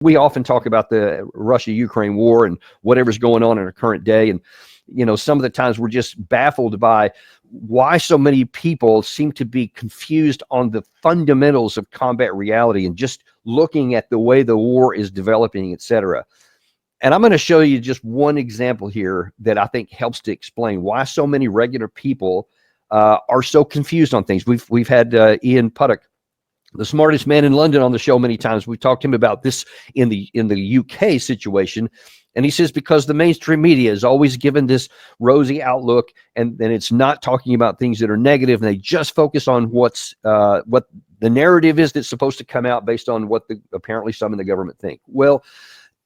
We often talk about the Russia-Ukraine war and whatever's going on in our current day. And, some of the times we're just baffled by why so many people seem to be confused on the fundamentals of combat reality and just looking at the way the war is developing, et cetera. And I'm going to show you just one example here that I think helps to explain why so many regular people are so confused on things. We've had Ian Puddock, the smartest man in London, on the show many times. We talked to him about this in the UK situation, and he says because the mainstream media is always given this rosy outlook, and then it's not talking about things that are negative, and they just focus on what the narrative is that's supposed to come out based on what apparently some in the government think. Well,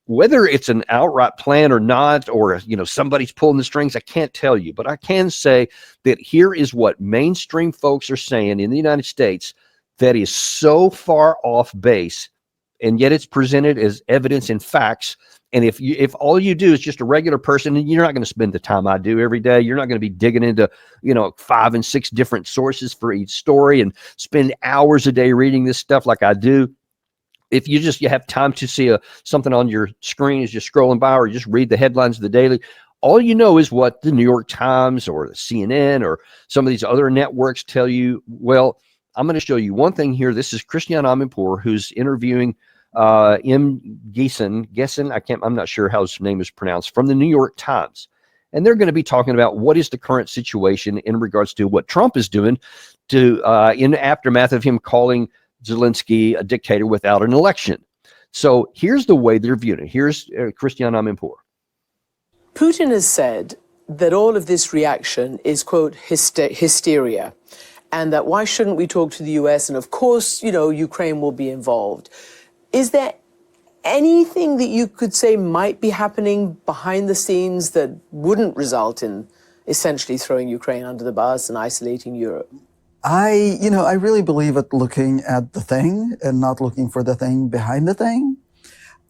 whether it's an outright plan or not, or somebody's pulling the strings, I can't tell you, but I can say that here is what mainstream folks are saying in the United States that is so far off base, and yet it's presented as evidence and facts. And if all you do is just a regular person, and you're not going to spend the time I do every day, you're not going to be digging into 5 and 6 different sources for each story and spend hours a day reading this stuff like I do. If you have time to see something on your screen as you're scrolling by, or just read the headlines of the daily, all you know is what the New York Times or the CNN or some of these other networks tell you. Well, I'm going to show you one thing here. This is Christian Amanpour, who's interviewing M. Gessen. I'm not sure how his name is pronounced, from the New York Times. And they're going to be talking about what is the current situation in regards to what Trump is doing in the aftermath of him calling Zelensky a dictator without an election. So here's the way they're viewing it. Here's Christian Amanpour. Putin has said that all of this reaction is, quote, hysteria, and that why shouldn't we talk to the US? And of course, Ukraine will be involved. Is there anything that you could say might be happening behind the scenes that wouldn't result in essentially throwing Ukraine under the bus and isolating Europe? I really believe at looking at the thing and not looking for the thing behind the thing.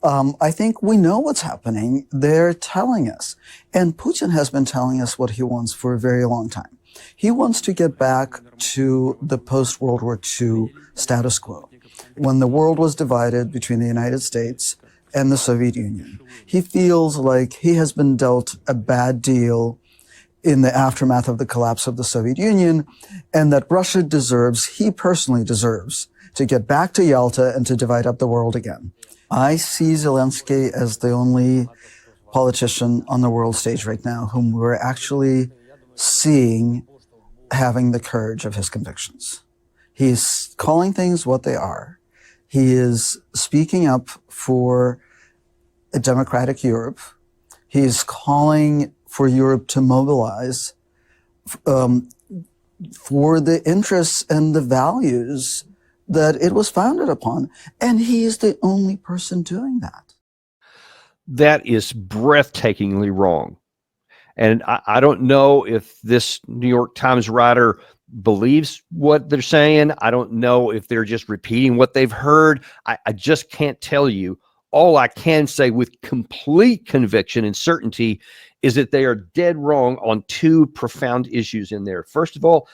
I think we know what's happening. They're telling us. And Putin has been telling us what he wants for a very long time. He wants to get back to the post-World War II status quo, when the world was divided between the United States and the Soviet Union. He feels like he has been dealt a bad deal in the aftermath of the collapse of the Soviet Union, and that Russia he personally deserves, to get back to Yalta and to divide up the world again. I see Zelensky as the only politician on the world stage right now whom we're actually seeing having the courage of his convictions. He's calling things what they are. He is speaking up for a democratic Europe. He's calling for Europe to mobilize for the interests and the values that it was founded upon. And he is the only person doing that. That is breathtakingly wrong. And I don't know if this New York Times writer believes what they're saying. I don't know if they're just repeating what they've heard. I just can't tell you. All I can say with complete conviction and certainty is that they are dead wrong on 2 profound issues in there. First of all,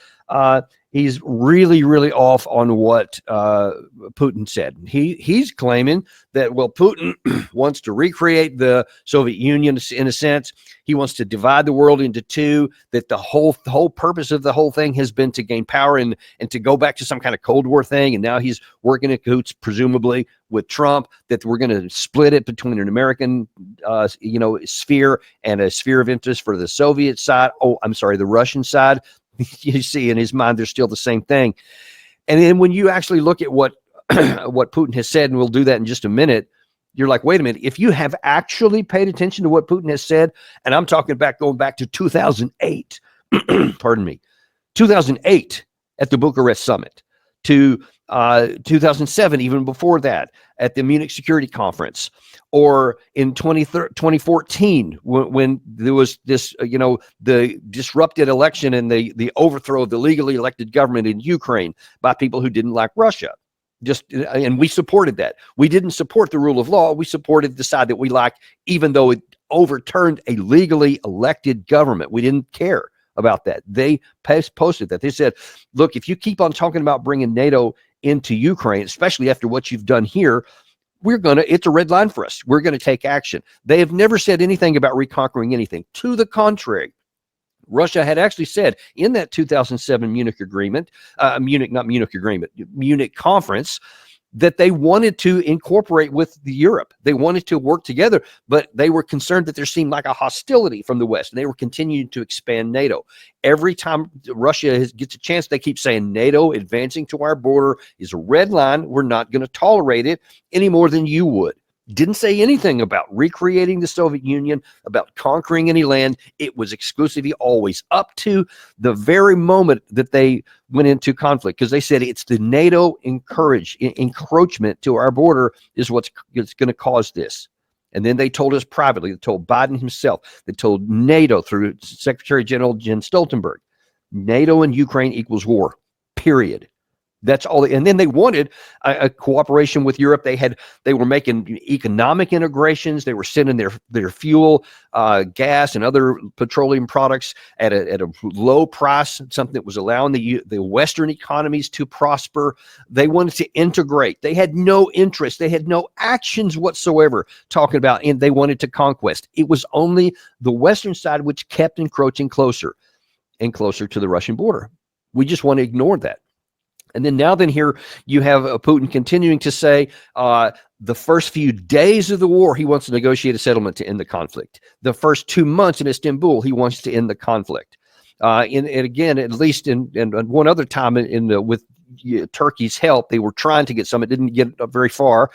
he's really, really off on what Putin said. He's claiming that, well, Putin wants to recreate the Soviet Union in a sense. He wants to divide the world into 2, that the whole purpose of the whole thing has been to gain power and to go back to some kind of Cold War thing. And now he's working in cahoots, presumably, with Trump, that we're going to split it between an American, sphere and a sphere of interest for the Soviet side. Oh, I'm sorry, the Russian side. You see, in his mind, they're still the same thing. And then when you actually look at what Putin has said, and we'll do that in just a minute, you're like, wait a minute, if you have actually paid attention to what Putin has said, and I'm talking about going back to 2008, pardon me, 2008 at the Bucharest summit, to 2007, even before that, at the Munich Security Conference, or in 2014, when there was this, the disrupted election and the overthrow of the legally elected government in Ukraine by people who didn't like Russia. And we supported that. We didn't support the rule of law. We supported the side that we liked, even though it overturned a legally elected government. We didn't care about that. They posted that. They said, look, if you keep on talking about bringing NATO into Ukraine, especially after what you've done here, it's a red line for us. We're going to take action. They have never said anything about reconquering anything. To the contrary, Russia had actually said in that 2007 Munich conference, that they wanted to incorporate with Europe. They wanted to work together, but they were concerned that there seemed like a hostility from the West, and they were continuing to expand NATO. Every time Russia gets a chance, they keep saying NATO advancing to our border is a red line. We're not going to tolerate it any more than you would. Didn't say anything about recreating the Soviet Union, about conquering any land. It was exclusively always up to the very moment that they went into conflict, because they said it's the NATO encroachment to our border is what's going to cause this. And then they told us privately, they told Biden himself, they told NATO through Secretary General Jens Stoltenberg, NATO and Ukraine equals war, period. That's all. And then they wanted a cooperation with Europe. They were making economic integrations. They were sending their fuel, gas, and other petroleum products at a low price, something that was allowing the Western economies to prosper. They wanted to integrate. They had no interest. They had no actions whatsoever talking about, and they wanted to conquest. It was only the Western side which kept encroaching closer and closer to the Russian border. We just want to ignore that. And then here you have Putin continuing to say the first few days of the war, he wants to negotiate a settlement to end the conflict. The first 2 months in Istanbul, he wants to end the conflict. And again, at least in one other time with Turkey's help, they were trying to get some. It didn't get very far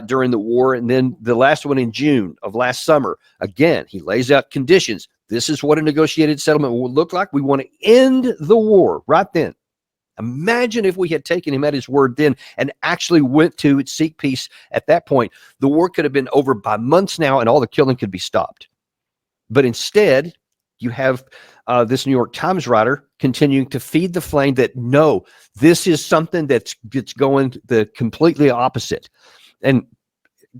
during the war. And then the last one in June of last summer, again, he lays out conditions. This is what a negotiated settlement will look like. We want to end the war right then. Imagine if we had taken him at his word then and actually went to seek peace at that point. The war could have been over by months now, and all the killing could be stopped. But instead, you have this New York Times writer continuing to feed the flame that, no, this is something that's going the completely opposite. And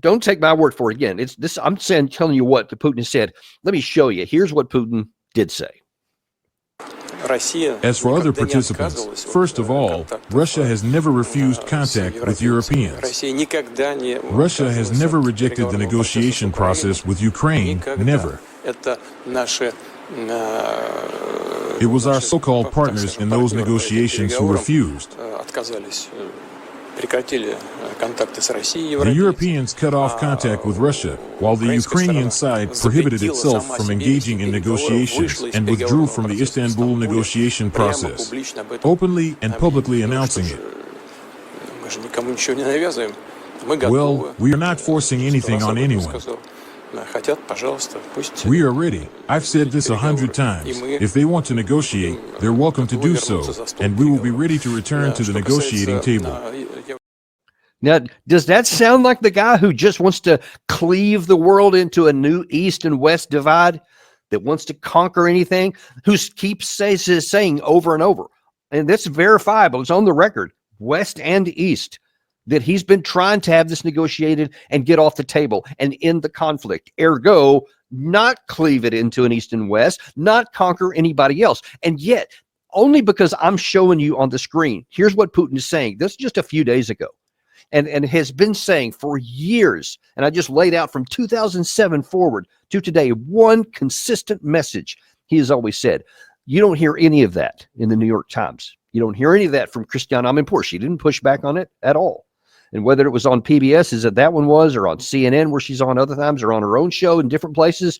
don't take my word for it. Again, it's this. I'm telling you what Putin said. Let me show you. Here's what Putin did say. As for other participants, first of all, Russia has never refused contact with Europeans. Russia has never rejected the negotiation process with Ukraine, never. It was our so-called partners in those negotiations who refused. The Europeans cut off contact with Russia, while the Ukrainian side prohibited itself from engaging in negotiations and withdrew from the Istanbul negotiation process, openly and publicly announcing it. Well, we are not forcing anything on anyone. We are ready. I've said this 100 times. If they want to negotiate, they're welcome to do so, and we will be ready to return to the negotiating table. Now, does that sound like the guy who just wants to cleave the world into a new East and West divide, that wants to conquer anything, who keeps saying over and over, and that's verifiable, it's on the record, West and East, that he's been trying to have this negotiated and get off the table and end the conflict, ergo, not cleave it into an East and West, not conquer anybody else. And yet, only because I'm showing you on the screen, here's what Putin is saying. This is just a few days ago. And has been saying for years, and I just laid out from 2007 forward to today, one consistent message he has always said. You don't hear any of that in the New York Times. You don't hear any of that from Christiane Amanpour. She didn't push back on it at all. And whether it was on PBS, as that one was, or on CNN, where she's on other times, or on her own show in different places,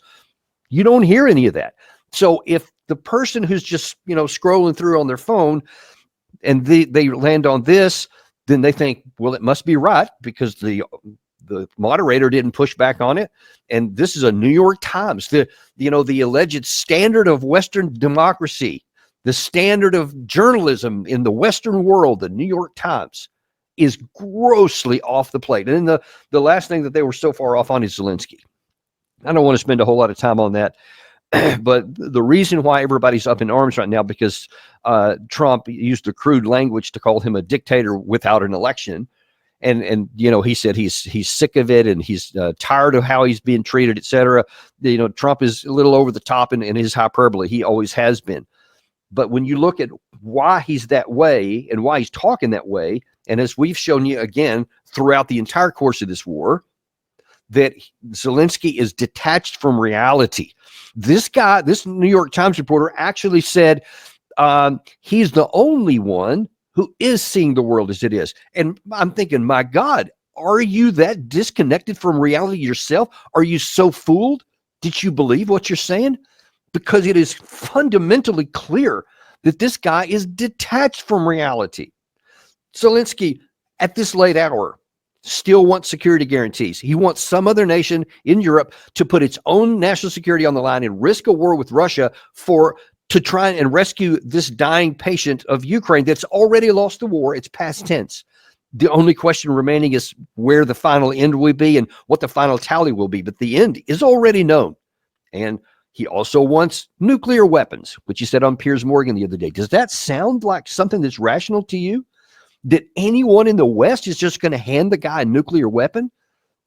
you don't hear any of that. So if the person who's just, scrolling through on their phone and they land on this, then they think, well, it must be right because the moderator didn't push back on it. And this is a New York Times, the alleged standard of Western democracy, the standard of journalism in the Western world, the New York Times, is grossly off the plate. And then the last thing that they were so far off on is Zelensky. I don't want to spend a whole lot of time on that. But the reason why everybody's up in arms right now, because Trump used the crude language to call him a dictator without an election. And he said he's sick of it and he's tired of how he's being treated, et cetera. Trump is a little over the top in his hyperbole. He always has been. But when you look at why he's that way and why he's talking that way, and as we've shown you again throughout the entire course of this war, that Zelensky is detached from reality. This guy, this New York Times reporter, actually said he's the only one who is seeing the world as it is. And I'm thinking, my God, are you that disconnected from reality yourself? Are you so fooled? Did you believe what you're saying? Because it is fundamentally clear that this guy is detached from reality. Zelensky, at this late hour, still wants security guarantees. He wants some other nation in Europe to put its own national security on the line and risk a war with Russia to try and rescue this dying patient of Ukraine that's already lost the war. It's past tense. The only question remaining is where the final end will be and what the final tally will be. But the end is already known. And he also wants nuclear weapons, which he said on Piers Morgan the other day. Does that sound like something that's rational to you? That anyone in the West is just going to hand the guy a nuclear weapon?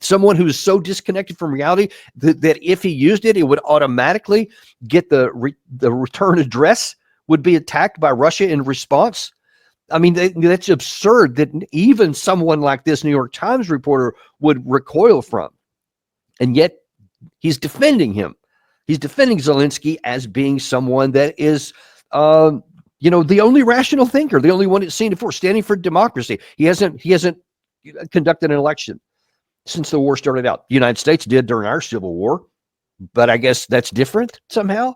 Someone who is so disconnected from reality that if he used it, it would automatically get the return address would be attacked by Russia in response? I mean, that's absurd that even someone like this New York Times reporter would recoil from. And yet he's defending him. He's defending Zelensky as being someone that is, the only rational thinker, the only one that's seen it for, standing for democracy. He hasn't conducted an election since the war started out. The United States did during our Civil War, but I guess that's different somehow.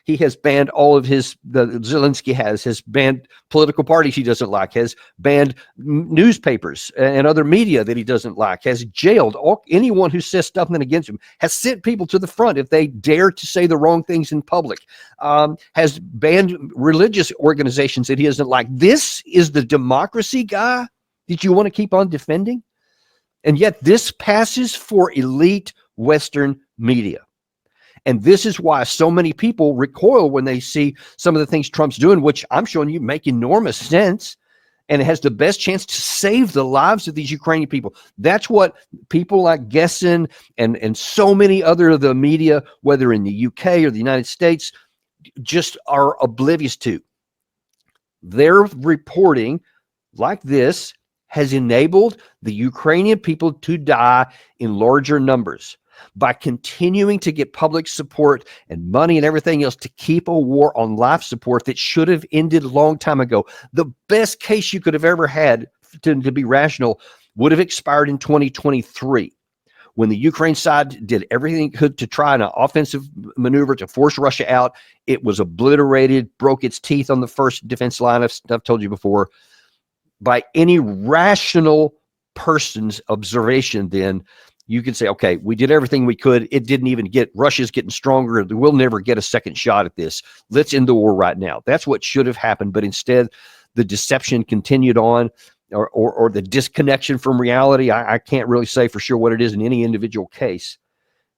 He has banned Zelensky has banned political parties he doesn't like, has banned newspapers and other media that he doesn't like, has jailed anyone who says something against him, has sent people to the front if they dare to say the wrong things in public, has banned religious organizations that he doesn't like. This is the democracy guy that you want to keep on defending? And yet this passes for elite Western media. And this is why so many people recoil when they see some of the things Trump's doing, which I'm showing you make enormous sense. And it has the best chance to save the lives of these Ukrainian people. That's what people like Gessin and so many other of the media, whether in the UK or the United States, just are oblivious to. Their reporting like this has enabled the Ukrainian people to die in larger numbers by continuing to get public support and money and everything else to keep a war on life support that should have ended a long time ago. The best case you could have ever had to be rational would have expired in 2023 when the Ukraine side did everything it could to try an offensive maneuver to force Russia out. It was obliterated, broke its teeth on the first defense line. I've told you before. By any rational person's observation, then you can say, okay, we did everything we could. It didn't even Russia's getting stronger. We'll never get a second shot at this. Let's end the war right now. That's what should have happened. But instead, the deception continued on, or the disconnection from reality. I can't really say for sure what it is in any individual case.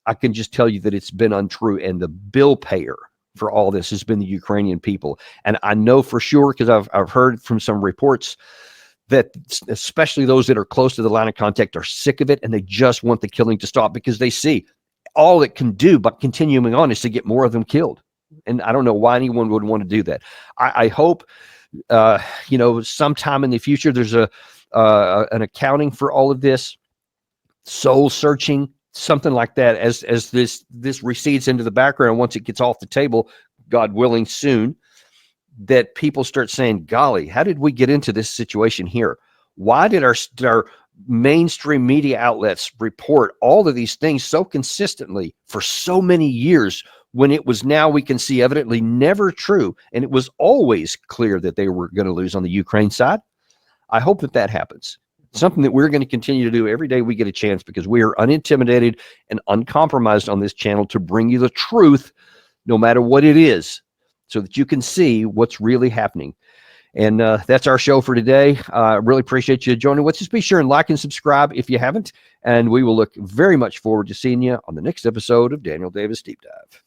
I can just tell you that it's been untrue. And the bill payer for all this has been the Ukrainian people. And I know for sure, because I've heard from some reports, that especially those that are close to the line of contact are sick of it, and they just want the killing to stop because they see all it can do by continuing on is to get more of them killed. And I don't know why anyone would want to do that. I hope, sometime in the future there's an accounting for all of this, soul searching, something like that, as this recedes into the background. Once it gets off the table, God willing, soon, that people start saying, golly, how did we get into this situation here? Why did our mainstream media outlets report all of these things so consistently for so many years when it was, now we can see, evidently never true? And it was always clear that they were going to lose on the Ukraine side. I hope that happens. Something that we're going to continue to do every day we get a chance, because we are unintimidated and uncompromised on this channel to bring you the truth, no matter what it is, so that you can see what's really happening. And that's our show for today. I really appreciate you joining us. Just be sure and like and subscribe if you haven't. And we will look very much forward to seeing you on the next episode of Daniel Davis Deep Dive.